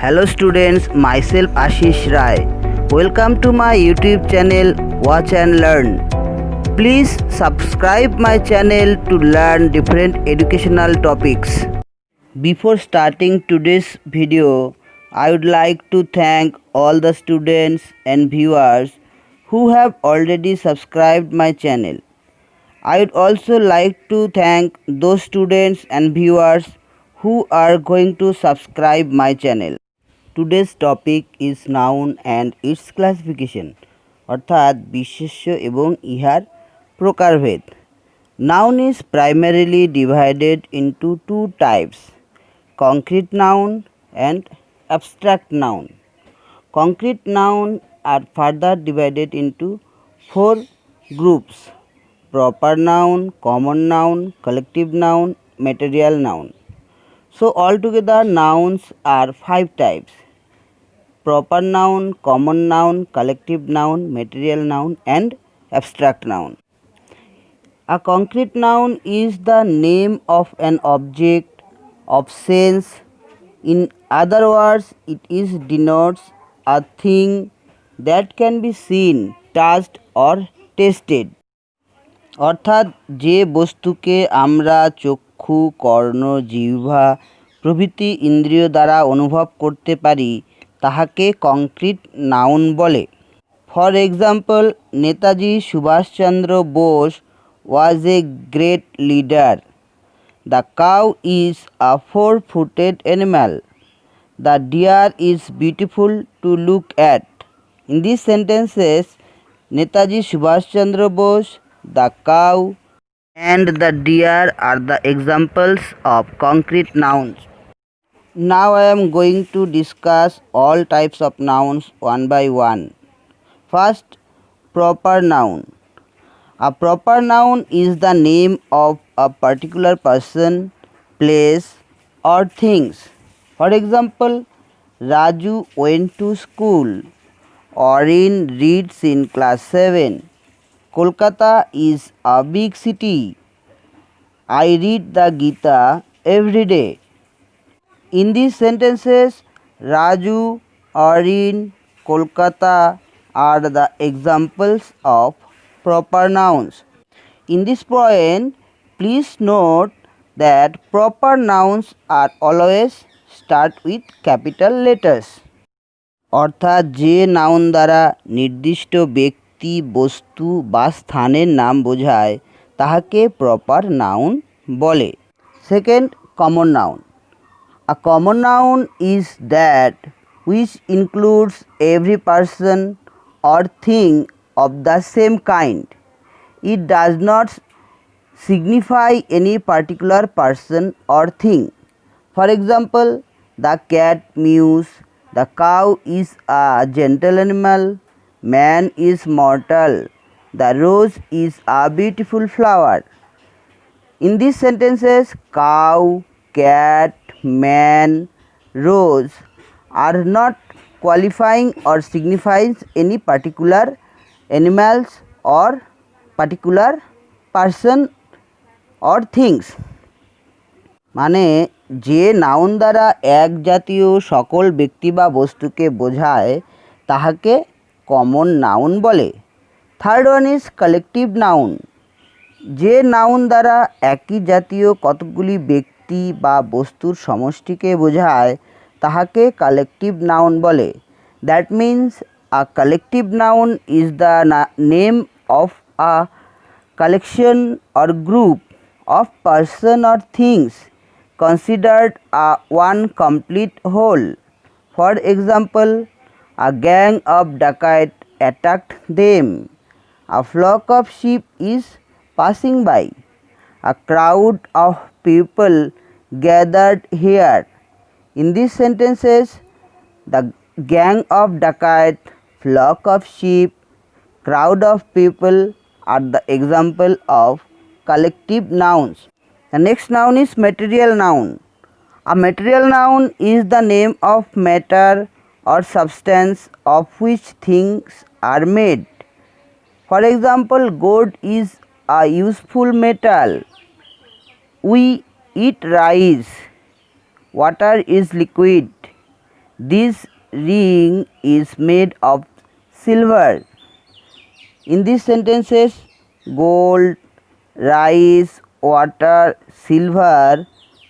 Hello students, myself Ashish Rai. Welcome to my YouTube channel Watch and Learn. Please subscribe my channel to learn different educational topics. Before starting today's video, I would like to thank all the students and viewers who have already subscribed my channel. I would also like to thank those students and viewers who are going to subscribe my channel. Today's topic is noun and its classification অর্থাৎ বিশেষ্য এবং ইহার প্রকারভেদ। Noun is primarily divided into two types, concrete noun and abstract noun. Concrete noun are further divided into four groups: proper noun, common noun, collective noun, material noun. So altogether nouns are five types: proper noun, common noun, collective noun, material noun and abstract noun. A concrete noun is the name of an object of sense. In other words, it is denotes a thing that can be seen, touched or tasted. অর্থাৎ যে বস্তুকে আমরা চক্ষু, কর্ণ, জিহ্বা প্রভৃতি ইন্দ্রিয় দ্বারা অনুভব করতে পারি তাহাকে কংক্রিট নাউন বলে। For example, Netaji Subhas Chandra Bose was a great leader. The cow is a four-footed animal. The deer is beautiful to look at. In these sentences, Netaji Subhash Chandra Bose, the cow and the deer are the examples of concrete nouns. Now I am going to discuss all types of nouns one by one. First, proper noun. A proper noun is the name of a particular person, place or things. For example, Raju went to school. Orin reads in class 7. Kolkata is a big city. I read the Gita every day. In these sentences, Raju, Orin, Kolkata are the examples of proper nouns. In this point, please note that proper nouns are always start with capital letters. অর্থাৎ যে noun দ্বারা নির্দিষ্ট ব্যক্তি, বস্তু বা স্থানের নাম বোঝায় তাহাকে প্রপার নাউন বলে। Second, common noun. A common noun is that which includes every person or thing of the same kind. It does not signify any particular person or thing. For example, the cat mews, the cow is a gentle animal, man is mortal, the rose is a beautiful flower. In these sentences, cow, cat, man, rose are not qualifying or signifying any particular animals or particular person or things. মানে যে noun দ্বারা এক জাতীয় সকল ব্যক্তি বা বস্তুকে বোঝায় তাহাকে কমন নাউন বলে। Third one is collective noun. যে নাউন দ্বারা একই জাতীয় কতকগুলি ব্যক্তি বা বস্তুর সমষ্টিকে বোঝায় তাহাকে কালেকটিভ নাউন বলে। That means a collective noun is the name of a collection or group of person or things considered a one complete whole. For example, a gang of dacoits attacked them. A flock of sheep is passing by. A crowd of people gathered here. In these sentences, the gang of dacoits, flock of sheep, crowd of people are the example of collective nouns. The next noun is material noun. A material noun is the name of matter or substance of which things are made. For example, gold is a useful metal. We eat rice. Water is liquid. This ring is made of silver. In these sentences, gold, rice, water, silver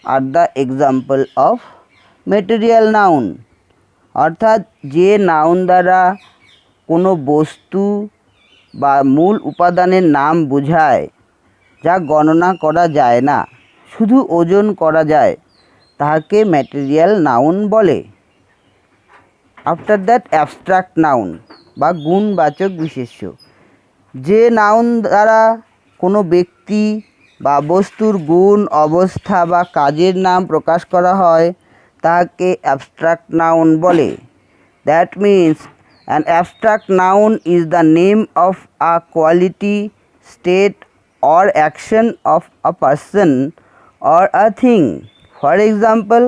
are the example of material noun. অর্থাৎ যে noun দ্বারা কোনো বস্তু বা মূল উপাদানের নাম বোঝায় যা গণনা করা যায় না, শুধু ওজন করা যায়, তাহাকে ম্যাটেরিয়াল নাউন বলে। আফটার দ্যাট অ্যাবস্ট্রাক্ট নাউন বা গুণবাচক বিশেষ্য, যে নাউন দ্বারা কোনো ব্যক্তি বা বস্তুর গুণ, অবস্থা বা কাজের নাম প্রকাশ করা হয় তাহাকে অ্যাবস্ট্রাক্ট নাউন বলে। That means an abstract noun is the name of a quality, state or action of a person or a thing. For example,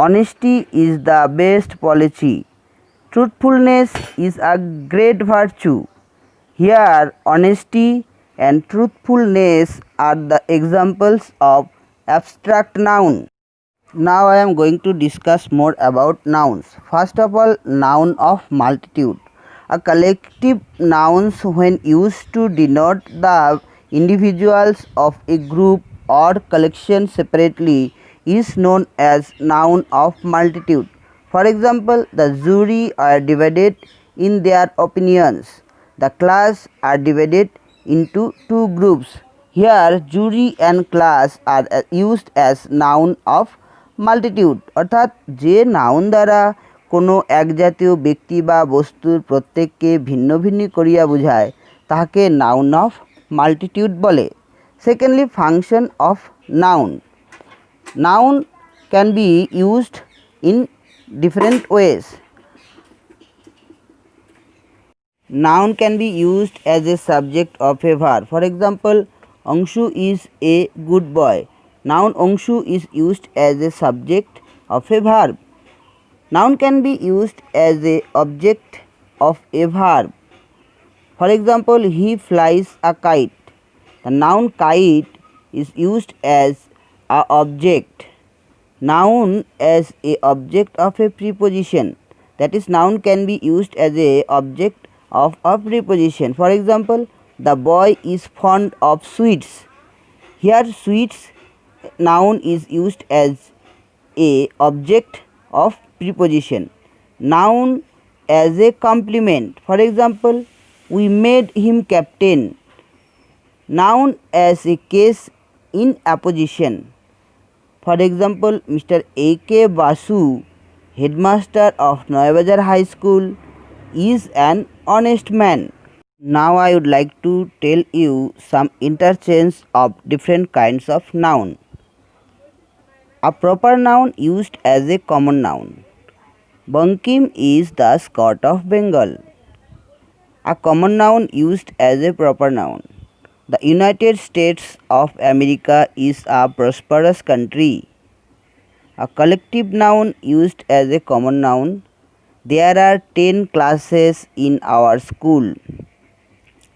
honesty is the best policy. Truthfulness is a great virtue. Here, honesty and truthfulness are the examples of abstract noun. Now I am going to discuss more about nouns. First of all, noun of multitude. A collective nouns when used to denote the individuals of a group or collection separately is known as noun of multitude. For example, the jury are divided in their opinions. The class are divided into two groups. Here, jury and class are used as noun of multitude. অর্থাৎ যে noun দ্বারা কোনো এক জাতীয় ব্যক্তি বা বস্তুর প্রত্যেককে ভিন্ন ভিন্ন করিয়া বোঝায় তাহাকে নাউন অফ মাল্টিটিউড বলে। Secondly, function of noun. Noun can be used in different ways. Noun can be used as a subject of a verb. For example, Angshu is a good boy. Noun Angshu is used as a subject of a verb. Noun can be used as a object of a verb. For example, he flies a kite. The noun kite is used as a object. Noun as a object of a preposition. That is, noun can be used as a object of a preposition. For example, the boy is fond of sweets. Here, sweets noun is used as a object of preposition. Noun as a complement. For example, we made him captain. Noun as a case in apposition. For example, Mr. A.K. Basu, headmaster of Noyabazar High School, is an honest man. Now I would like to tell you some interchange of different kinds of noun. A proper noun used as a common noun. Bankim is the Scot of Bengal. A common noun used as a proper noun. The United States of America is a prosperous country. A collective noun used as a common noun. There are 10 classes in our school.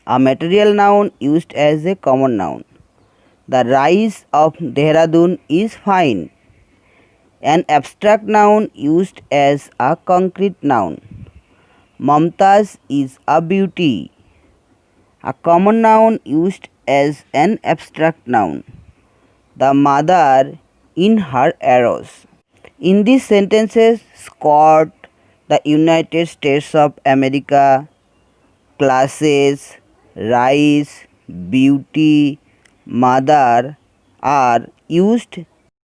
A material noun used as a common noun. The rice of Dehradun is fine. An abstract noun used as a concrete noun. Mamtaz is a beauty. A common noun used as an abstract noun. The mother in her arrows. In these sentences, Scott, the United States of America, classes, rice, beauty, mother are used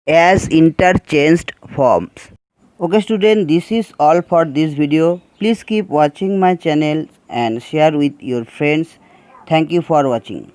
as interchanged forms. Okay student, this is all for this video. Please keep watching my channel and share with your friends. Thank you for watching.